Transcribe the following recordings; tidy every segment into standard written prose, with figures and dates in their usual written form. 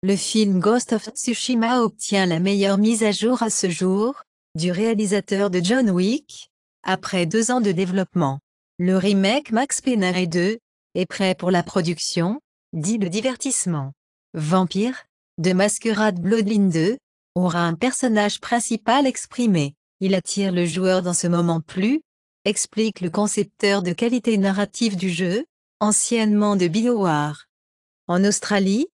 Le film Ghost of Tsushima obtient la meilleure mise à jour à ce jour, du réalisateur de John Wick, après 2 ans de développement. Le remake Max Payne 2 est prêt pour la production, dit le divertissement. Vampire, The Masquerade Bloodline 2, aura un personnage principal exprimé. Il attire le joueur dans ce moment plus, explique le concepteur de qualité narrative du jeu, anciennement de BioWare. En Australie,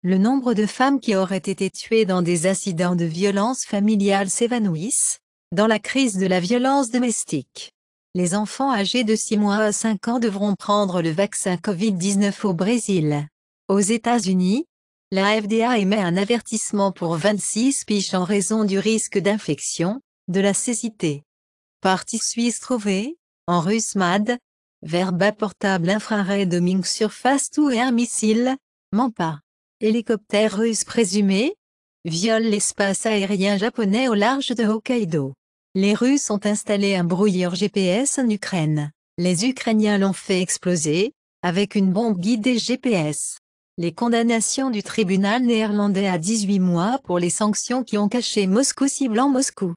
le nombre de femmes qui auraient été tuées dans des incidents de violence familiale s'évanouissent, dans la crise de la violence domestique. Les enfants âgés de 6 mois à 5 ans devront prendre le vaccin Covid-19 au Brésil. Aux États-Unis, la FDA émet un avertissement pour 26 piges en raison du risque d'infection, de la cécité. Partie suisse trouvée, en russe MAD, verbe à portable infrared homing surface to air missile, MANPA. Hélicoptère russe présumé, viole l'espace aérien japonais au large de Hokkaido. Les Russes ont installé un brouilleur GPS en Ukraine. Les Ukrainiens l'ont fait exploser, avec une bombe guidée GPS. Les condamnations du tribunal néerlandais à 18 mois pour les sanctions qui ont caché Moscou ciblant Moscou.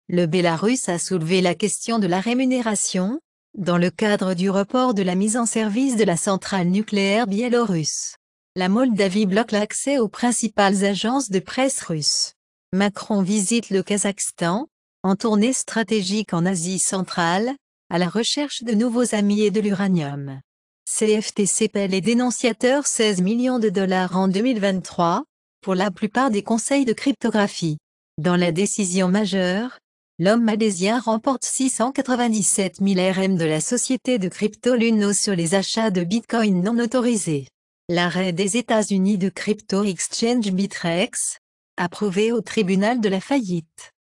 Le Bélarus a soulevé la question de la rémunération, dans le cadre du report de la mise en service de la centrale nucléaire biélorusse. La Moldavie bloque l'accès aux principales agences de presse russes. Macron visite le Kazakhstan, en tournée stratégique en Asie centrale, à la recherche de nouveaux amis et de l'uranium. CFTC paie les dénonciateurs 16 millions de dollars en 2023, pour la plupart des conseils de cryptographie. Dans la décision majeure, l'homme malaisien remporte 697 000 RM de la société de crypto Luno sur les achats de Bitcoin non autorisés. L'arrêt des États-Unis de crypto exchange Bitrex, approuvé au tribunal de la faillite.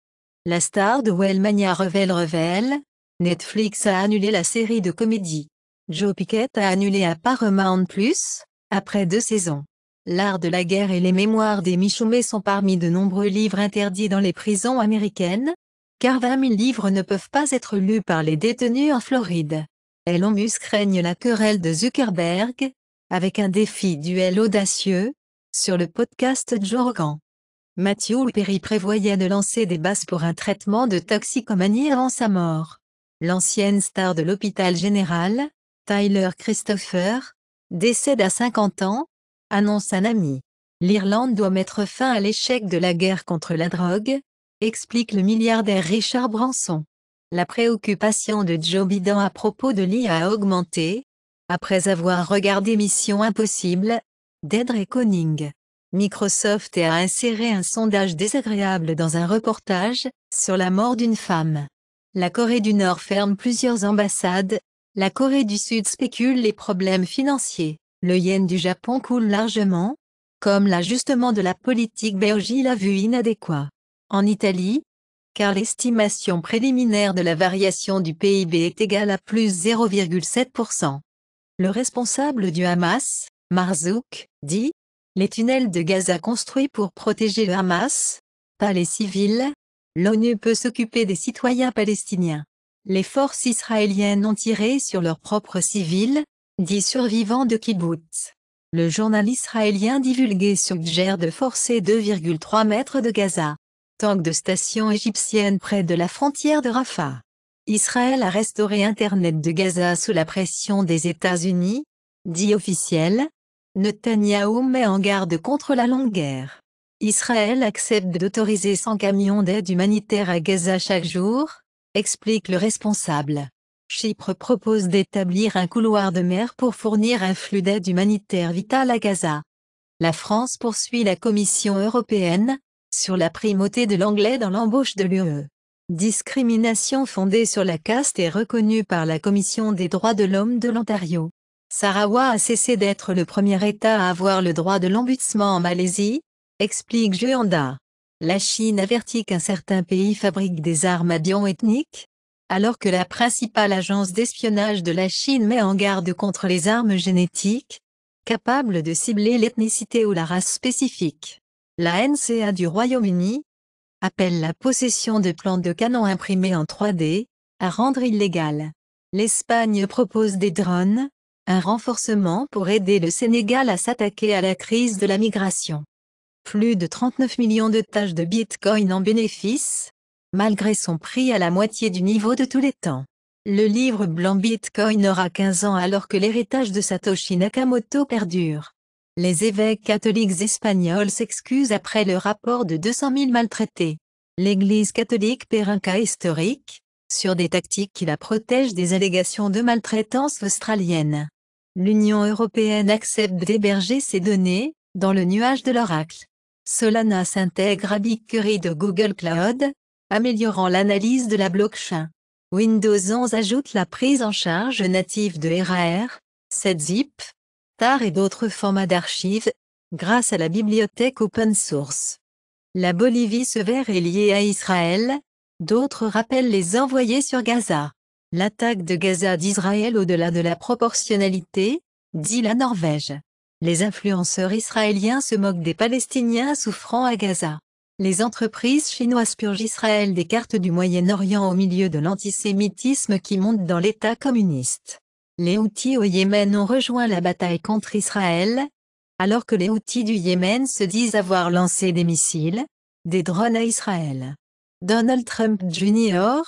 La star de Wellmania révèle, Netflix a annulé la série de comédie. Joe Pickett a annulé à Paramount+, après 2 saisons. L'art de la guerre et les mémoires des Michoumé sont parmi de nombreux livres interdits dans les prisons américaines, car 20 000 livres ne peuvent pas être lus par les détenus en Floride. Elon Musk règne la querelle de Zuckerberg, avec un défi duel audacieux, sur le podcast Joe Rogan. Matthew Perry prévoyait de lancer des bases pour un traitement de toxicomanie avant sa mort. L'ancienne star de l'hôpital général, Tyler Christopher, décède à 50 ans, annonce un ami. L'Irlande doit mettre fin à l'échec de la guerre contre la drogue, explique le milliardaire Richard Branson. La préoccupation de Joe Biden à propos de l'IA a augmenté, après avoir regardé Mission Impossible, Dead Reckoning. Microsoft a inséré un sondage désagréable dans un reportage sur la mort d'une femme. La Corée du Nord ferme plusieurs ambassades. La Corée du Sud spécule les problèmes financiers. Le yen du Japon coule largement, comme l'ajustement de la politique belge l'a vu inadéquat. En Italie, car l'estimation préliminaire de la variation du PIB est égale à plus 0,7%. Le responsable du Hamas, Marzouk, dit « Les tunnels de Gaza construits pour protéger le Hamas, pas les civils, l'ONU peut s'occuper des citoyens palestiniens. Les forces israéliennes ont tiré sur leurs propres civils, dit survivant de kibbutz. Le journal israélien divulgué suggère de forcer 2,3 mètres de Gaza. Tank de station égyptienne près de la frontière de Rafah. Israël a restauré Internet de Gaza sous la pression des États-Unis, dit officiel. Netanyahou met en garde contre la longue guerre. Israël accepte d'autoriser 100 camions d'aide humanitaire à Gaza chaque jour, explique le responsable. Chypre propose d'établir un couloir de mer pour fournir un flux d'aide humanitaire vitale à Gaza. La France poursuit la Commission européenne, sur la primauté de l'anglais dans l'embauche de l'UE. Discrimination fondée sur la caste est reconnue par la Commission des droits de l'homme de l'Ontario. Sarawak a cessé d'être le premier État à avoir le droit de l'ombudsman en Malaisie, explique Juanda. La Chine avertit qu'un certain pays fabrique des armes à bioethniques, alors que la principale agence d'espionnage de la Chine met en garde contre les armes génétiques, capables de cibler l'ethnicité ou la race spécifique. La NCA du Royaume-Uni appelle la possession de plans de canon imprimés en 3D à rendre illégale. L'Espagne propose des drones, un renforcement pour aider le Sénégal à s'attaquer à la crise de la migration. Plus de 39 millions de tâches de Bitcoin en bénéfice, malgré son prix à la moitié du niveau de tous les temps. Le livre blanc Bitcoin aura 15 ans alors que l'héritage de Satoshi Nakamoto perdure. Les évêques catholiques espagnols s'excusent après le rapport de 200 000 maltraités. L'Église catholique perd un cas historique, sur des tactiques qui la protègent des allégations de maltraitance australienne. L'Union européenne accepte d'héberger ces données, dans le nuage de l'oracle. Solana s'intègre à BigQuery de Google Cloud, améliorant l'analyse de la blockchain. Windows 11 ajoute la prise en charge native de RAR, 7-zip, TAR et d'autres formats d'archives, grâce à la bibliothèque open source. La Bolivie sévère est liée à Israël, d'autres rappellent les envoyés sur Gaza. L'attaque de Gaza d'Israël au-delà de la proportionnalité, dit la Norvège. Les influenceurs israéliens se moquent des Palestiniens souffrant à Gaza. Les entreprises chinoises purgent Israël des cartes du Moyen-Orient au milieu de l'antisémitisme qui monte dans l'État communiste. Les Houthis au Yémen ont rejoint la bataille contre Israël, alors que les Houthis du Yémen se disent avoir lancé des missiles, des drones à Israël. Donald Trump Jr.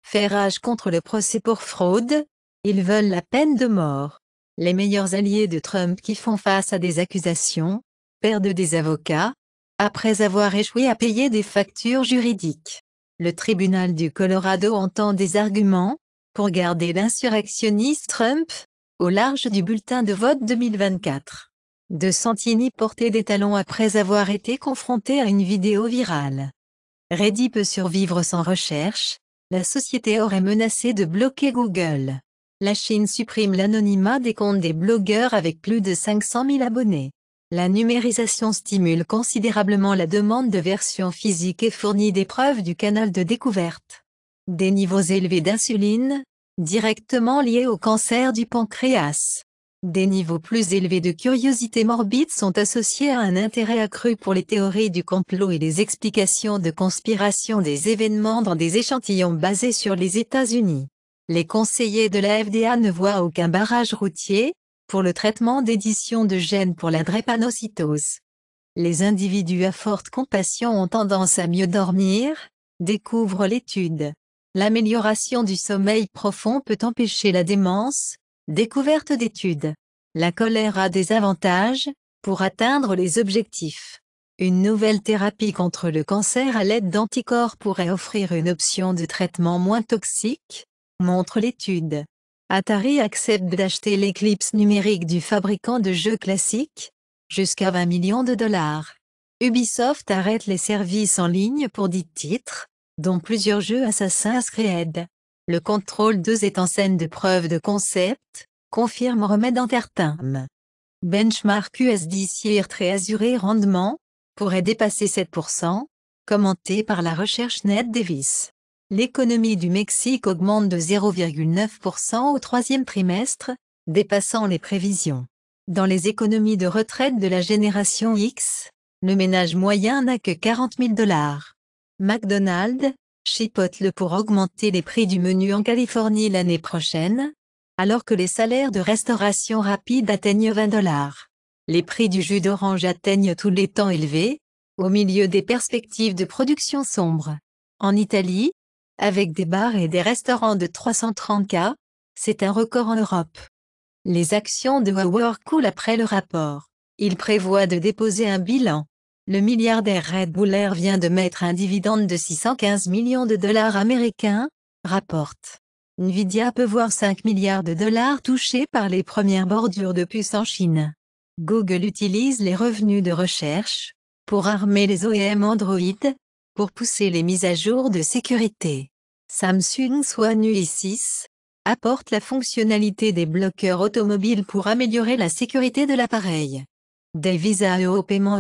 fait rage contre le procès pour fraude, ils veulent la peine de mort. Les meilleurs alliés de Trump qui font face à des accusations, perdent des avocats, après avoir échoué à payer des factures juridiques. Le tribunal du Colorado entend des arguments, pour garder l'insurrectionniste Trump, au large du bulletin de vote 2024. De Santini portait des talons après avoir été confronté à une vidéo virale. Reddit peut survivre sans recherche, la société aurait menacé de bloquer Google. La Chine supprime l'anonymat des comptes des blogueurs avec plus de 500 000 abonnés. La numérisation stimule considérablement la demande de versions physiques et fournit des preuves du canal de découverte. Des niveaux élevés d'insuline, directement liés au cancer du pancréas. Des niveaux plus élevés de curiosité morbide sont associés à un intérêt accru pour les théories du complot et les explications de conspiration des événements dans des échantillons basés sur les États-Unis. Les conseillers de la FDA ne voient aucun barrage routier pour le traitement d'édition de gènes pour la drépanocytose. Les individus à forte compassion ont tendance à mieux dormir, découvre l'étude. L'amélioration du sommeil profond peut empêcher la démence, découverte d'études. La colère a des avantages, pour atteindre les objectifs. Une nouvelle thérapie contre le cancer à l'aide d'anticorps pourrait offrir une option de traitement moins toxique, montre l'étude. Atari accepte d'acheter l'Eclipse numérique du fabricant de jeux classiques, jusqu'à 20 millions de dollars. Ubisoft arrête les services en ligne pour 10 titres, dont plusieurs jeux Assassin's Creed. Le Control 2 est en scène de preuve de concept, confirme Remedy Entertainment. Benchmark USD Très Azuré rendement, pourrait dépasser 7%, commenté par la recherche Ned Davis. L'économie du Mexique augmente de 0,9% au troisième trimestre, dépassant les prévisions. Dans les économies de retraite de la génération X, le ménage moyen n'a que 40 000 $. McDonald's chipotle pour augmenter les prix du menu en Californie l'année prochaine, alors que les salaires de restauration rapide atteignent 20 $. Les prix du jus d'orange atteignent tous les temps élevés, au milieu des perspectives de production sombre. En Italie, avec des bars et des restaurants de 330 cas, c'est un record en Europe. Les actions de Howard coulent après le rapport. Il prévoit de déposer un bilan. Le milliardaire Red Buller vient de mettre un dividende de 615 millions de dollars américains, rapporte. Nvidia peut voir 5 milliards de dollars touchés par les premières bordures de puces en Chine. Google utilise les revenus de recherche, pour armer les OEM Android, pour pousser les mises à jour de sécurité. Samsung One UI 6 apporte la fonctionnalité des bloqueurs automobiles pour améliorer la sécurité de l'appareil. Des visas au paiement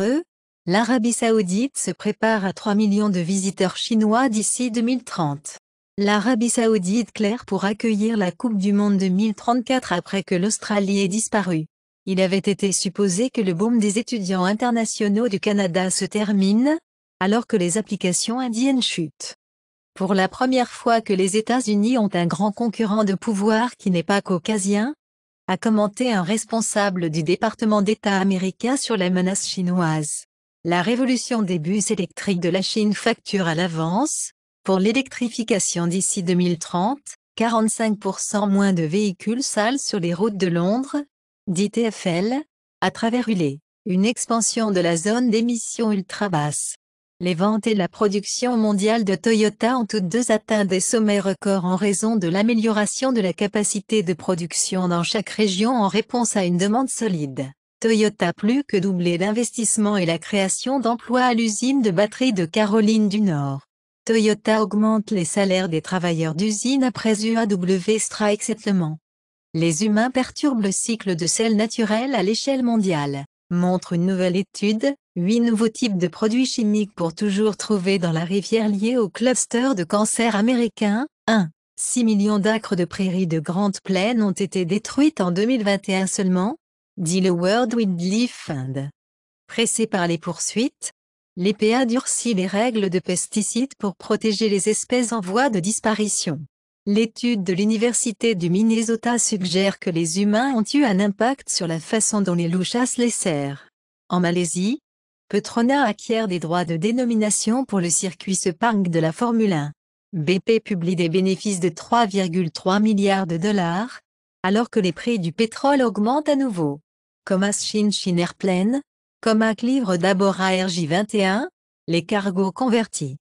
l'Arabie Saoudite se prépare à 3 millions de visiteurs chinois d'ici 2030. L'Arabie Saoudite claire pour accueillir la Coupe du Monde 2034 après que l'Australie ait disparu. Il avait été supposé que le boom des étudiants internationaux du Canada se termine, alors que les applications indiennes chutent. Pour la première fois que les États-Unis ont un grand concurrent de pouvoir qui n'est pas caucasien, a commenté un responsable du département d'État américain sur la menace chinoise. La révolution des bus électriques de la Chine facture à l'avance. Pour l'électrification d'ici 2030, 45% moins de véhicules sales sur les routes de Londres, dit TfL, à travers une expansion de la zone d'émission ultra basse. Les ventes et la production mondiale de Toyota ont toutes deux atteint des sommets records en raison de l'amélioration de la capacité de production dans chaque région en réponse à une demande solide. Toyota plus que doublé d'investissement et la création d'emplois à l'usine de batterie de Caroline du Nord. Toyota augmente les salaires des travailleurs d'usine après UAW strike settlement. Les humains perturbent le cycle de sel naturel à l'échelle mondiale, montre une nouvelle étude. 8 nouveaux types de produits chimiques pour toujours trouvés dans la rivière liés au cluster de cancer américain. 1. 6 millions d'acres de prairies de Grande Plaine ont été détruites en 2021 seulement, dit le World Wildlife Fund. Pressé par les poursuites, l'EPA durcit les règles de pesticides pour protéger les espèces en voie de disparition. L'étude de l'Université du Minnesota suggère que les humains ont eu un impact sur la façon dont les loups chassent les cerfs. En Malaisie, Petronas acquiert des droits de dénomination pour le circuit Sepang de la Formule 1. BP publie des bénéfices de 3,3 milliards de dollars, alors que les prix du pétrole augmentent à nouveau. Comas Chine Airplane, Comac livre d'abord à RJ21, les cargos convertis.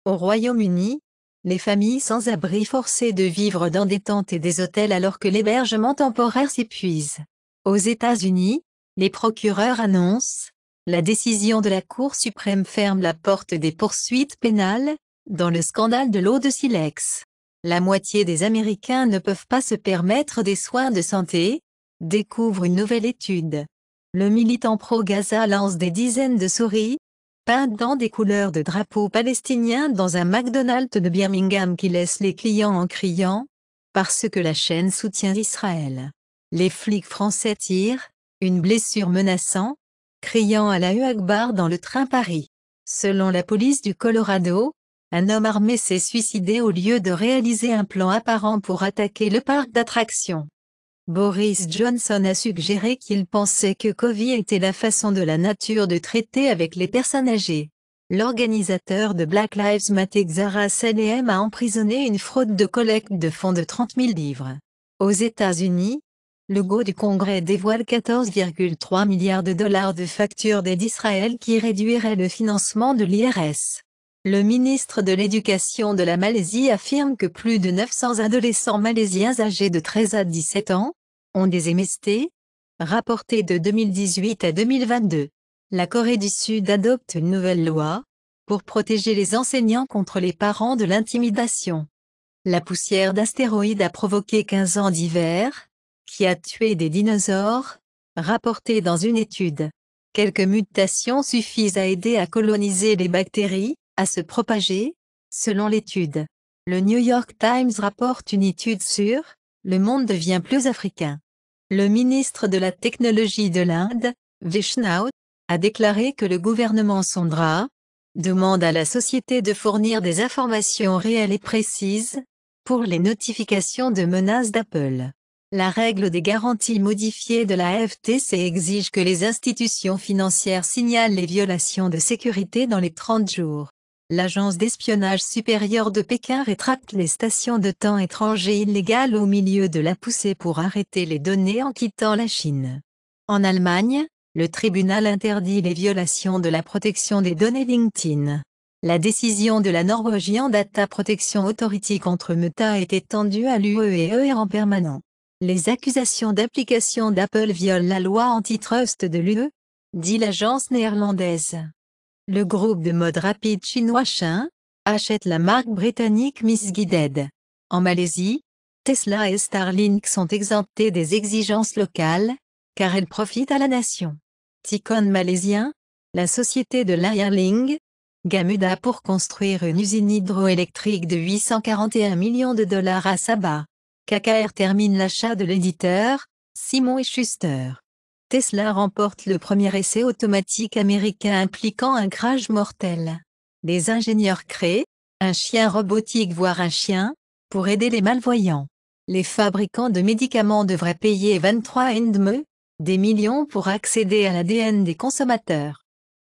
Au Royaume-Uni, les familles sans abri forcées de vivre dans des tentes et des hôtels alors que l'hébergement temporaire s'épuise. Aux États-Unis, les procureurs annoncent la décision de la Cour suprême ferme la porte des poursuites pénales, dans le scandale de l'eau de silex. La moitié des Américains ne peuvent pas se permettre des soins de santé, découvre une nouvelle étude. Le militant pro-Gaza lance des dizaines de souris, peintes dans des couleurs de drapeau palestinien dans un McDonald's de Birmingham qui laisse les clients en criant, parce que la chaîne soutient Israël. Les flics français tirent, une blessure menaçant, criant à la Akbar dans le train Paris. Selon la police du Colorado, un homme armé s'est suicidé au lieu de réaliser un plan apparent pour attaquer le parc d'attractions. Boris Johnson a suggéré qu'il pensait que Covid était la façon de la nature de traiter avec les personnes âgées. L'organisateur de Black Lives Matter Zara Salem a emprisonné une fraude de collecte de fonds de 30 000 livres. Aux États-Unis, le GO du Congrès dévoile 14,3 milliards de dollars de factures d'aide d'Israël qui réduiraient le financement de l'IRS. Le ministre de l'Éducation de la Malaisie affirme que plus de 900 adolescents malaisiens âgés de 13 à 17 ans ont des MST, rapporté de 2018 à 2022. La Corée du Sud adopte une nouvelle loi pour protéger les enseignants contre les parents de l'intimidation. La poussière d'astéroïdes a provoqué 15 ans d'hiver, qui a tué des dinosaures, rapporté dans une étude. Quelques mutations suffisent à aider à coloniser les bactéries, à se propager, selon l'étude. Le New York Times rapporte une étude sur « Le monde devient plus africain ». Le ministre de la Technologie de l'Inde, Vishnu, a déclaré que le gouvernement Sondra demande à la société de fournir des informations réelles et précises pour les notifications de menaces d'Apple. La règle des garanties modifiées de la FTC exige que les institutions financières signalent les violations de sécurité dans les 30 jours. L'agence d'espionnage supérieure de Pékin rétracte les stations de temps étrangers illégales au milieu de la poussée pour arrêter les données en quittant la Chine. En Allemagne, le tribunal interdit les violations de la protection des données LinkedIn. La décision de la Norwegian Data Protection Authority contre Meta est étendue à l'UE en permanent. Les accusations d'application d'Apple violent la loi antitrust de l'UE, dit l'agence néerlandaise. Le groupe de mode rapide chinois Shein achète la marque britannique Missguided. En Malaisie, Tesla et Starlink sont exemptés des exigences locales, car elles profitent à la nation. Ticon malaisien, la société de Liaoning, Gamuda pour construire une usine hydroélectrique de 841 millions de dollars à Sabah. KKR termine l'achat de l'éditeur, Simon & Schuster. Tesla remporte le premier essai automatique américain impliquant un crash mortel. Les ingénieurs créent un chien robotique voire un chien pour aider les malvoyants. Les fabricants de médicaments devraient payer 23,5 des millions pour accéder à l'ADN des consommateurs.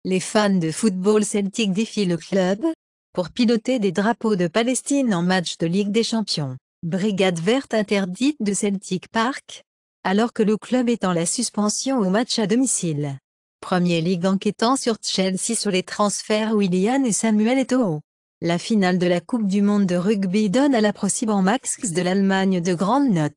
Les fans de football celtique défient le club pour piloter des drapeaux de Palestine en match de Ligue des Champions. Brigade verte interdite de Celtic Park, alors que le club est en la suspension au match à domicile. Premier League enquêtant sur Chelsea sur les transferts Willian et Samuel Eto'o. La finale de la Coupe du monde de rugby donne à la Pro Cybermax de l'Allemagne de grandes notes.